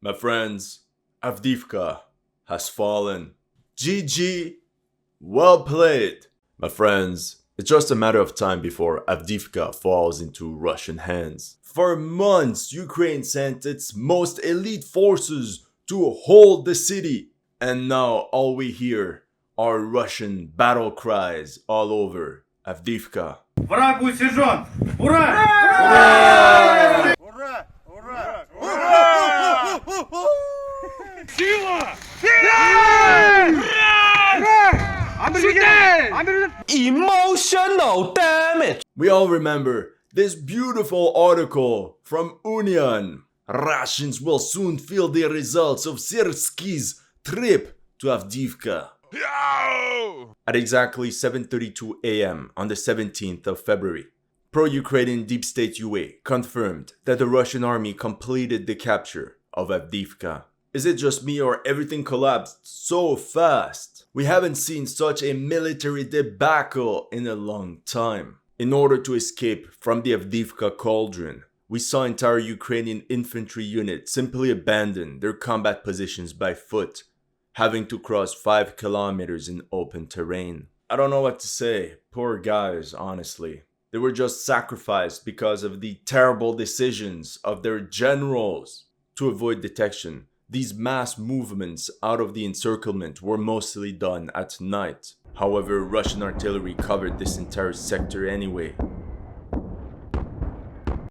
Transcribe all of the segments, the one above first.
My friends, Avdiivka has fallen. GG, well played. My friends, it's just a matter of time before Avdiivka falls into Russian hands. For months, Ukraine sent its most elite forces to hold the city. And now all we hear are Russian battle cries all over Avdiivka. Враг усержен! Ура! Ура! Ура! Ура! Ура! Сила! Emotional damage. We all remember this beautiful article from Union. Russians will soon feel the results of Syrskyi's trip to Avdiivka. At exactly 7:32 a.m. on the 17th of February, pro-Ukrainian deep state UA confirmed that the Russian army completed the capture of Avdiivka. Is it just me or everything collapsed so fast? We haven't seen such a military debacle in a long time. In order to escape from the Avdiivka cauldron, we saw entire Ukrainian infantry units simply abandon their combat positions by foot, having to cross 5 kilometers in open terrain. I don't know what to say. Poor guys, honestly. They were just sacrificed because of the terrible decisions of their generals. To avoid detection, these mass movements out of the encirclement were mostly done at night. However, Russian artillery covered this entire sector anyway.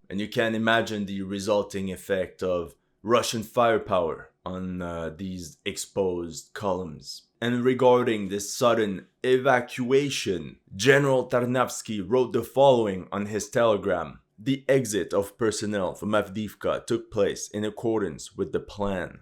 And you can imagine the resulting effect of Russian firepower on these exposed columns. And regarding this sudden evacuation, General Tarnavsky wrote the following on his telegram. The exit of personnel from Avdiivka took place in accordance with the plan.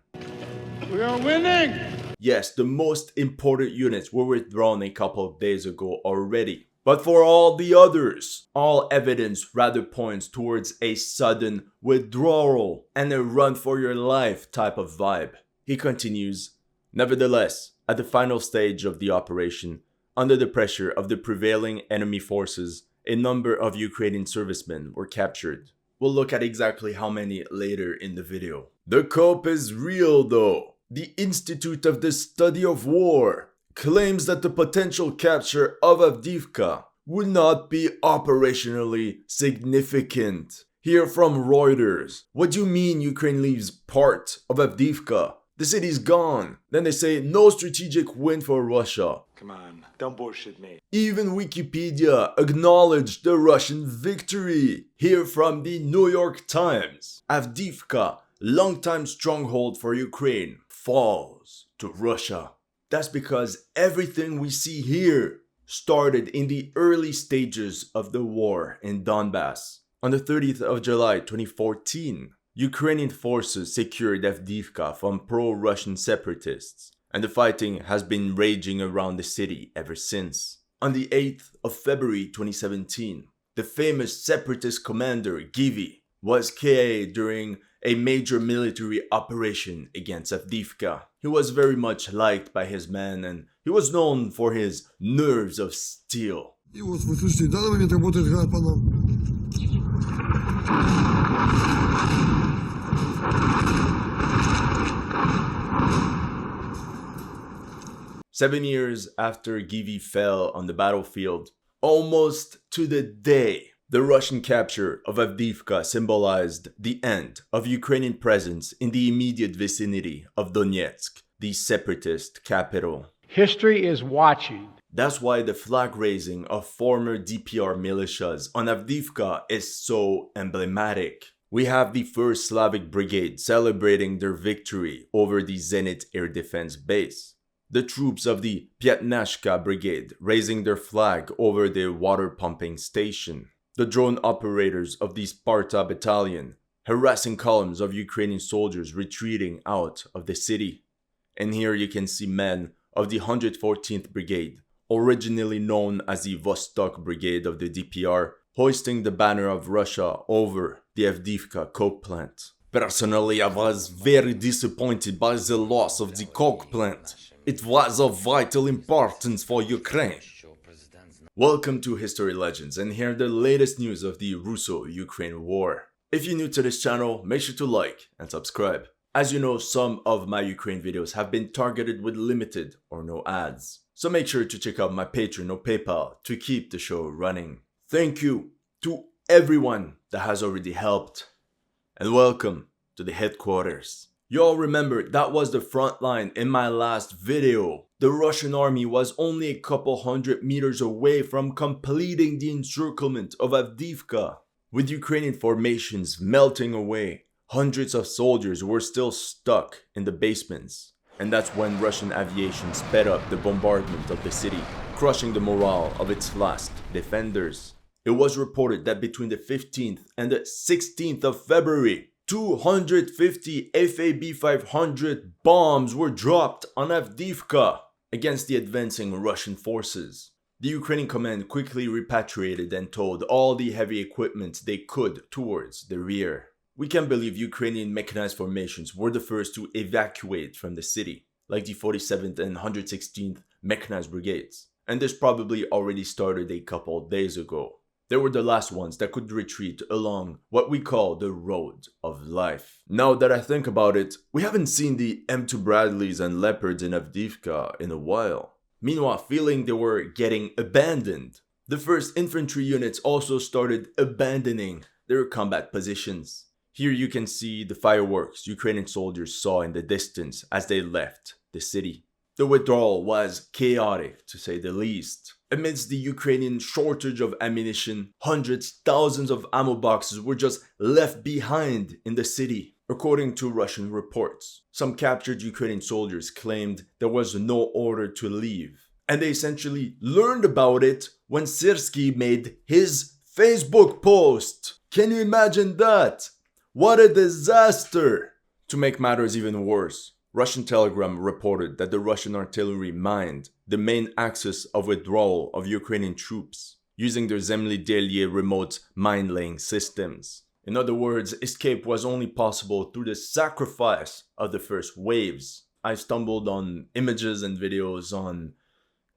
We are winning! Yes, the most important units were withdrawn a couple of days ago already. But for all the others, all evidence rather points towards a sudden withdrawal and a run for your life type of vibe. He continues, nevertheless, at the final stage of the operation, under the pressure of the prevailing enemy forces, a number of Ukrainian servicemen were captured. We'll look at exactly how many later in the video. The cope is real though. The Institute of the Study of War claims that the potential capture of Avdiivka would not be operationally significant. Hear from Reuters. What do you mean Ukraine leaves part of Avdiivka? The city's gone. Then they say no strategic win for Russia. Come on, don't bullshit me. Even Wikipedia acknowledged the Russian victory. Hear from the New York Times. Avdiivka, longtime stronghold for Ukraine, falls to Russia. That's because everything we see here started in the early stages of the war in Donbass. On the 30th of July 2014, Ukrainian forces secured Avdiivka from pro-Russian separatists, and the fighting has been raging around the city ever since. On the 8th of February 2017, the famous separatist commander Givy was KIA during a major military operation against Avdiivka. He was very much liked by his men and he was known for his nerves of steel. И вот вы слышите, в данный момент работает град по нам. 7 years after Givy fell on the battlefield, almost to the day, the Russian capture of Avdiivka symbolized the end of Ukrainian presence in the immediate vicinity of Donetsk, the separatist capital. History is watching. That's why the flag raising of former DPR militias on Avdiivka is so emblematic. We have the 1st Slavic Brigade celebrating their victory over the Zenit air defense base. The troops of the Piatnashka Brigade raising their flag over the water pumping station. The drone operators of the Sparta Battalion harassing columns of Ukrainian soldiers retreating out of the city. And here you can see men of the 114th Brigade, originally known as the Vostok Brigade of the DPR, hoisting the banner of Russia over the Avdiivka coke plant. Personally, I was very disappointed by the loss of the coke plant. It was of vital importance for Ukraine. Welcome to History Legends, and here are the latest news of the Russo-Ukraine war. If you're new to this channel, make sure to like and subscribe. As you know, some of my Ukraine videos have been targeted with limited or no ads. So make sure to check out my Patreon or PayPal to keep the show running. Thank you to everyone that has already helped. And welcome to the headquarters. You all remember that was the front line in my last video. The Russian army was only a couple hundred meters away from completing the encirclement of Avdiivka. With Ukrainian formations melting away, hundreds of soldiers were still stuck in the basements. And that's when Russian aviation sped up the bombardment of the city, crushing the morale of its last defenders. It was reported that between the 15th and the 16th of February, 250 FAB-500 bombs were dropped on Avdiivka against the advancing Russian forces. The Ukrainian command quickly repatriated and towed all the heavy equipment they could towards the rear. We can believe Ukrainian mechanized formations were the first to evacuate from the city, like the 47th and 116th mechanized brigades. And this probably already started a couple days ago. They were the last ones that could retreat along what we call the road of life. Now that I think about it, we haven't seen the M2 Bradleys and Leopards in Avdiivka in a while. Meanwhile, feeling they were getting abandoned, the 1st infantry units also started abandoning their combat positions. Here you can see the fireworks Ukrainian soldiers saw in the distance as they left the city. The withdrawal was chaotic, to say the least. Amidst the Ukrainian shortage of ammunition, hundreds, thousands of ammo boxes were just left behind in the city. According to Russian reports, some captured Ukrainian soldiers claimed there was no order to leave. And they essentially learned about it when Syrskyi made his Facebook post. Can you imagine that? What a disaster! To make matters even worse, Russian Telegram reported that the Russian artillery mined the main axis of withdrawal of Ukrainian troops using their Zemlyi remote mine-laying systems. In other words, escape was only possible through the sacrifice of the first waves. I stumbled on images and videos on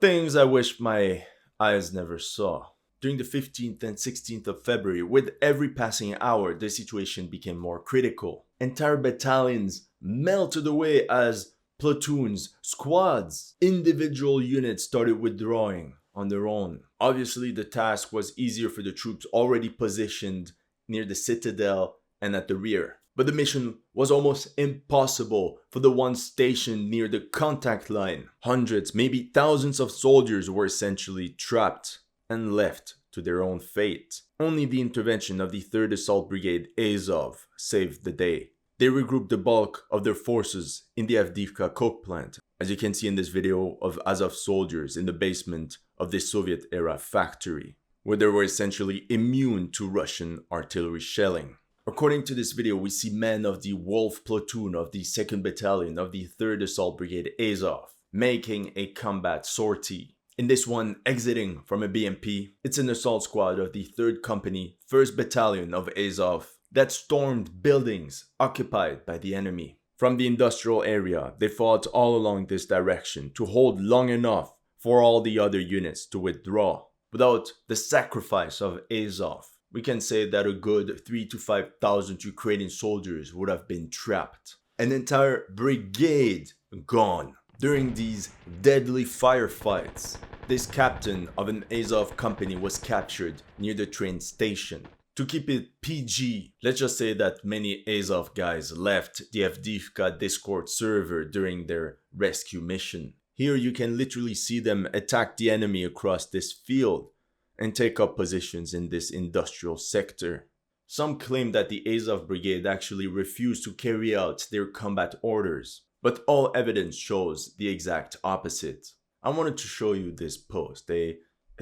things I wish my eyes never saw. During the 15th and 16th of February, with every passing hour, the situation became more critical. Entire battalions melted away as platoons, squads, individual units started withdrawing on their own. Obviously, the task was easier for the troops already positioned near the citadel and at the rear. But the mission was almost impossible for the ones stationed near the contact line. Hundreds, maybe thousands of soldiers were essentially trapped and left to their own fate. Only the intervention of the 3rd Assault Brigade Azov saved the day. They regrouped the bulk of their forces in the Avdiivka coke plant, as you can see in this video of Azov soldiers in the basement of the Soviet-era factory, where they were essentially immune to Russian artillery shelling. According to this video, we see men of the Wolf platoon of the 2nd Battalion of the 3rd Assault Brigade Azov making a combat sortie. In this one, exiting from a BMP, it's an assault squad of the 3rd Company, 1st Battalion of Azov that stormed buildings occupied by the enemy. From the industrial area, they fought all along this direction to hold long enough for all the other units to withdraw. Without the sacrifice of Azov, we can say that a good 3,000 to 5,000 Ukrainian soldiers would have been trapped. An entire brigade gone. During these deadly firefights, this captain of an Azov company was captured near the train station. To keep it PG, let's just say that many Azov guys left the Avdiivka Discord server during their rescue mission. Here you can literally see them attack the enemy across this field and take up positions in this industrial sector. Some claim that the Azov brigade actually refused to carry out their combat orders, but all evidence shows the exact opposite. I wanted to show you this post, a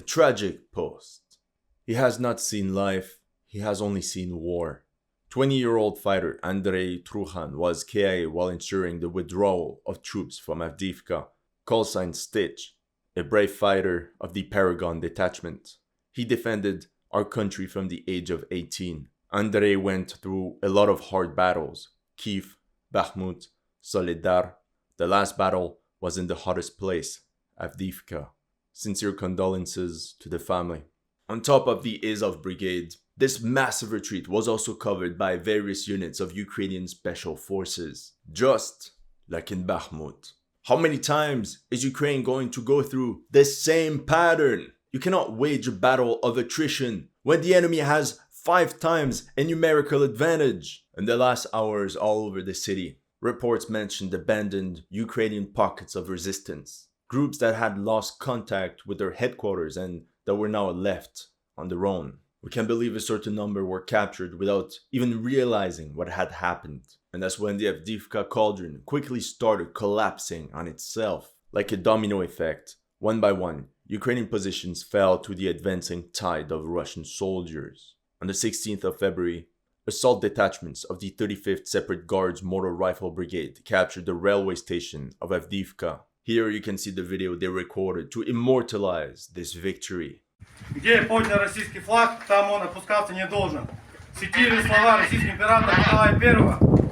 tragic post. He has not seen life. He has only seen war. 20-year-old fighter Andrei Truhan was KIA while ensuring the withdrawal of troops from Avdiivka. Call sign Stitch, a brave fighter of the Paragon detachment. He defended our country from the age of 18. Andrei went through a lot of hard battles. Kiev, Bakhmut, Soledar. The last battle was in the hottest place, Avdiivka. Sincere condolences to the family. On top of the Azov brigade, This massive retreat was also covered by various units of Ukrainian special forces, just like in Bakhmut. How many times is Ukraine going to go through the same pattern? You cannot wage a battle of attrition when the enemy has 5 times a numerical advantage. In the last hours all over the city, reports mentioned abandoned Ukrainian pockets of resistance, groups that had lost contact with their headquarters and that were now left on their own. We can believe a certain number were captured without even realizing what had happened. And that's when the Avdiivka cauldron quickly started collapsing on itself. Like a domino effect, one by one, Ukrainian positions fell to the advancing tide of Russian soldiers. On the 16th of February, assault detachments of the 35th Separate Guards Motor Rifle Brigade captured the railway station of Avdiivka. Here you can see the video they recorded to immortalize this victory. Где поднят российский флаг, там он опускаться не должен. Цитирую слова российского императора Николая I.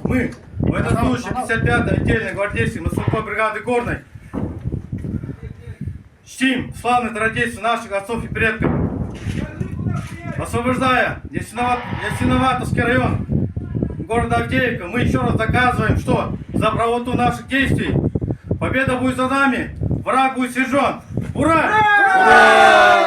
Мы, военнослужащие 55-й отдельной гвардейской морской бригады Горной, чтим славные традиции наших отцов и предков. Освобождая Ясиноватовский район города Авдеевка, мы еще раз доказываем, что за правоту наших действий победа будет за нами, враг будет сожжен. Ура!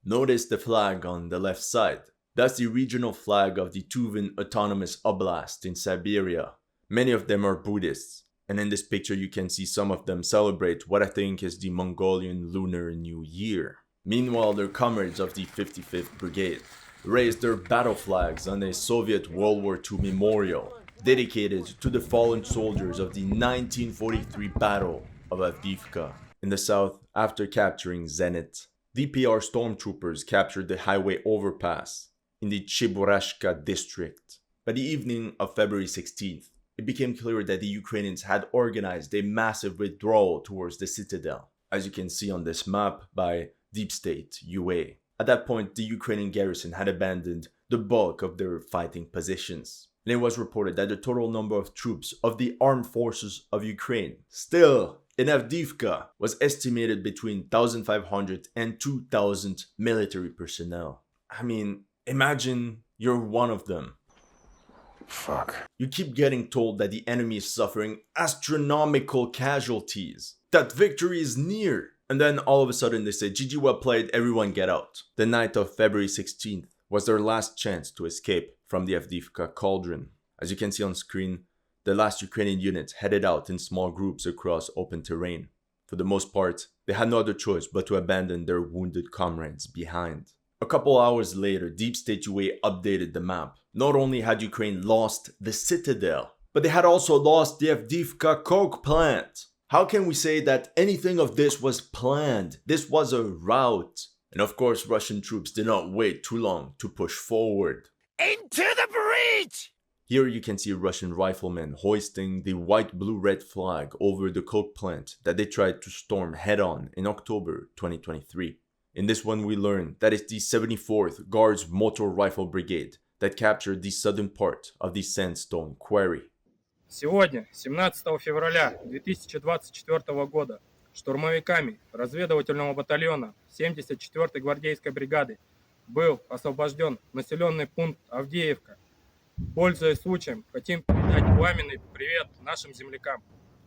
Notice the flag on the left side. That's the regional flag of the Tuvan Autonomous Oblast in Siberia. Many of them are Buddhists, and in this picture you can see some of them celebrate what I think is the Mongolian Lunar New Year. Meanwhile, their comrades of the 55th Brigade raised their battle flags on a Soviet World War II memorial dedicated to the fallen soldiers of the 1943 Battle of Avdiivka. In the south, after capturing Zenit, DPR stormtroopers captured the highway overpass in the Cheburashka district. By the evening of February 16th, it became clear that the Ukrainians had organized a massive withdrawal towards the citadel, as you can see on this map by Deep State UA. At that point, the Ukrainian garrison had abandoned the bulk of their fighting positions. And it was reported that the total number of troops of the armed forces of Ukraine still in Avdiivka was estimated between 1,500 and 2,000 military personnel. I mean, imagine you're one of them. Fuck. You keep getting told that the enemy is suffering astronomical casualties, that victory is near, and then all of a sudden they say, GG, well played, everyone get out. The night of February 16th was their last chance to escape from the Avdiivka cauldron. As you can see on screen, the last Ukrainian units headed out in small groups across open terrain. For the most part, they had no other choice but to abandon their wounded comrades behind. A couple hours later, Deep State UA updated the map. Not only had Ukraine lost the citadel, but they had also lost the Avdiivka coke plant. How can we say that anything of this was planned? This was a rout. And of course, Russian troops did not wait too long to push forward. Into the breach! Here you can see Russian riflemen hoisting the white-blue-red flag over the coke plant that they tried to storm head-on in October 2023. In this one we learn that it's the 74th Guards Motor Rifle Brigade that captured the southern part of the sandstone quarry. Сегодня, 17 февраля 2024 года, штурмовиками разведывательного батальона 74-й гвардейской бригады был освобожден населенный пункт Авдеевка. Пользуясь случаем, хотим передать пламенный привет нашим землякам.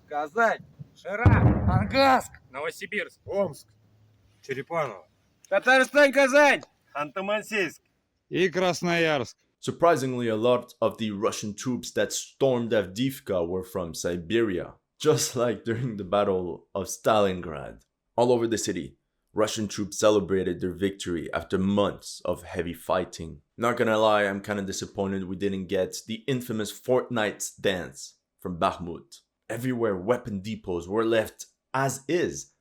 Казань, Шира, Аргаск, Новосибирск, Омск, Черепаново, Татарстан, Казань, Ханты-Мансийск и Красноярск. Surprisingly, a lot of the Russian troops that stormed Avdiivka were from Siberia, just like during the Battle of Stalingrad. All over the city, Russian troops celebrated their victory after months of heavy fighting. Not gonna lie, I'm kinda disappointed we didn't get the infamous Fortnite dance from Bakhmut. Everywhere weapon depots were left as is,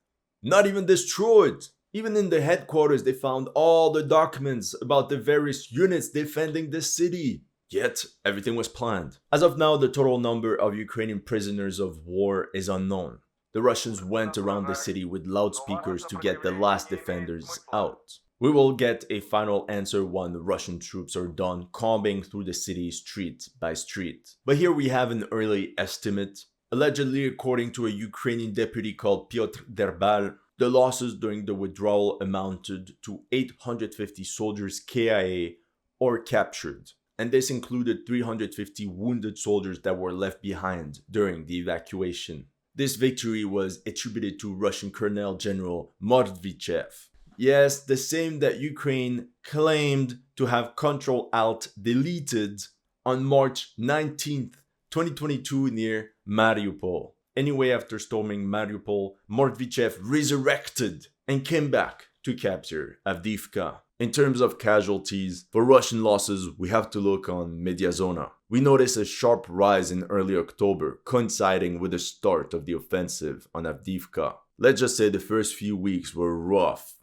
not even destroyed. Even in the headquarters they found all the documents about the various units defending the city. Yet, everything was planned. As of now, the total number of Ukrainian prisoners of war is unknown. The Russians went around the city with loudspeakers to get the last defenders out. We will get a final answer when the Russian troops are done combing through the city street by street. But here we have an early estimate. Allegedly, according to a Ukrainian deputy called Pyotr Derbal, the losses during the withdrawal amounted to 850 soldiers KIA or captured, and this included 350 wounded soldiers that were left behind during the evacuation. This victory was attributed to Russian Colonel General Mordvichev. Yes, the same that Ukraine claimed to have Ctrl-Alt-deleted on March 19th, 2022 near Mariupol. Anyway, after storming Mariupol, Mordvichev resurrected and came back to capture Avdiivka. In terms of casualties, for Russian losses, we have to look on Mediazona. We notice a sharp rise in early October, coinciding with the start of the offensive on Avdiivka. Let's just say the first few weeks were rough.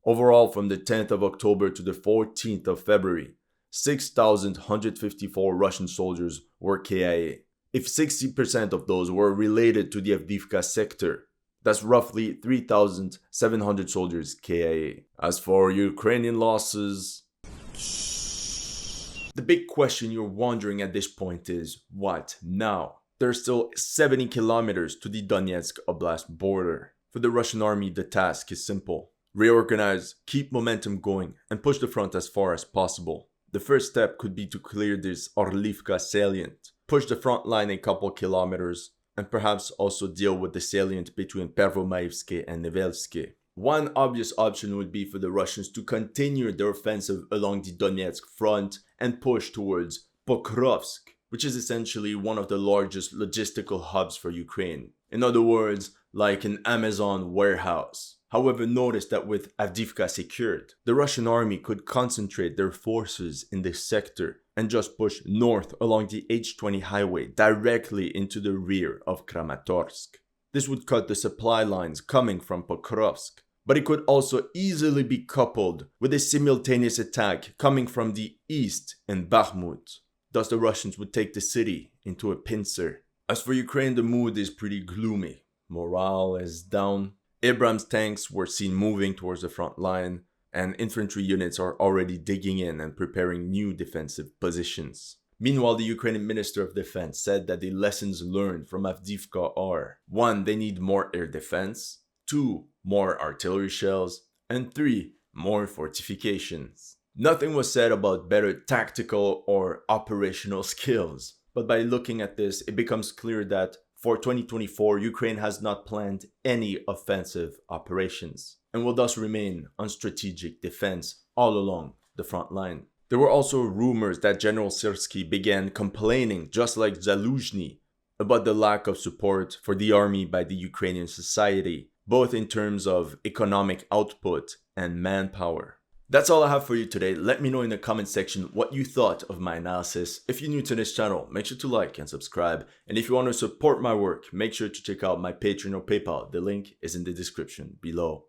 Overall, from the 10th of October to the 14th of February, 6,154 Russian soldiers were KIA. If 60% of those were related to the Avdiivka sector, that's roughly 3,700 soldiers KIA. As for Ukrainian losses, the big question you're wondering at this point is, what now? There's still 70 kilometers to the Donetsk Oblast border. For the Russian army, the task is simple. Reorganize, keep momentum going, and push the front as far as possible. The first step could be to clear this Orlivka salient, push the front line a couple kilometers, and perhaps also deal with the salient between Pervomaivsky and Nevelsky. One obvious option would be for the Russians to continue their offensive along the Donetsk front and push towards Pokrovsk, which is essentially one of the largest logistical hubs for Ukraine. In other words, like an Amazon warehouse. However, notice that with Avdiivka secured, the Russian army could concentrate their forces in this sector and just push north along the H20 highway directly into the rear of Kramatorsk. This would cut the supply lines coming from Pokrovsk, but it could also easily be coupled with a simultaneous attack coming from the east in Bakhmut. Thus the Russians would take the city into a pincer. As for Ukraine, the mood is pretty gloomy. Morale is down. Abrams tanks were seen moving towards the front line, and infantry units are already digging in and preparing new defensive positions. Meanwhile, the Ukrainian Minister of Defense said that the lessons learned from Avdiivka are: 1. They need more air defense, 2. More artillery shells, and 3. More fortifications. Nothing was said about better tactical or operational skills, but by looking at this, it becomes clear that for 2024, Ukraine has not planned any offensive operations and will thus remain on strategic defense all along the front line. There were also rumors that General Syrskyi began complaining, just like Zaluzhny, about the lack of support for the army by the Ukrainian society, both in terms of economic output and manpower. That's all I have for you today. Let me know in the comment section what you thought of my analysis. If you're new to this channel, make sure to like and subscribe. And if you want to support my work, make sure to check out my Patreon or PayPal. The link is in the description below.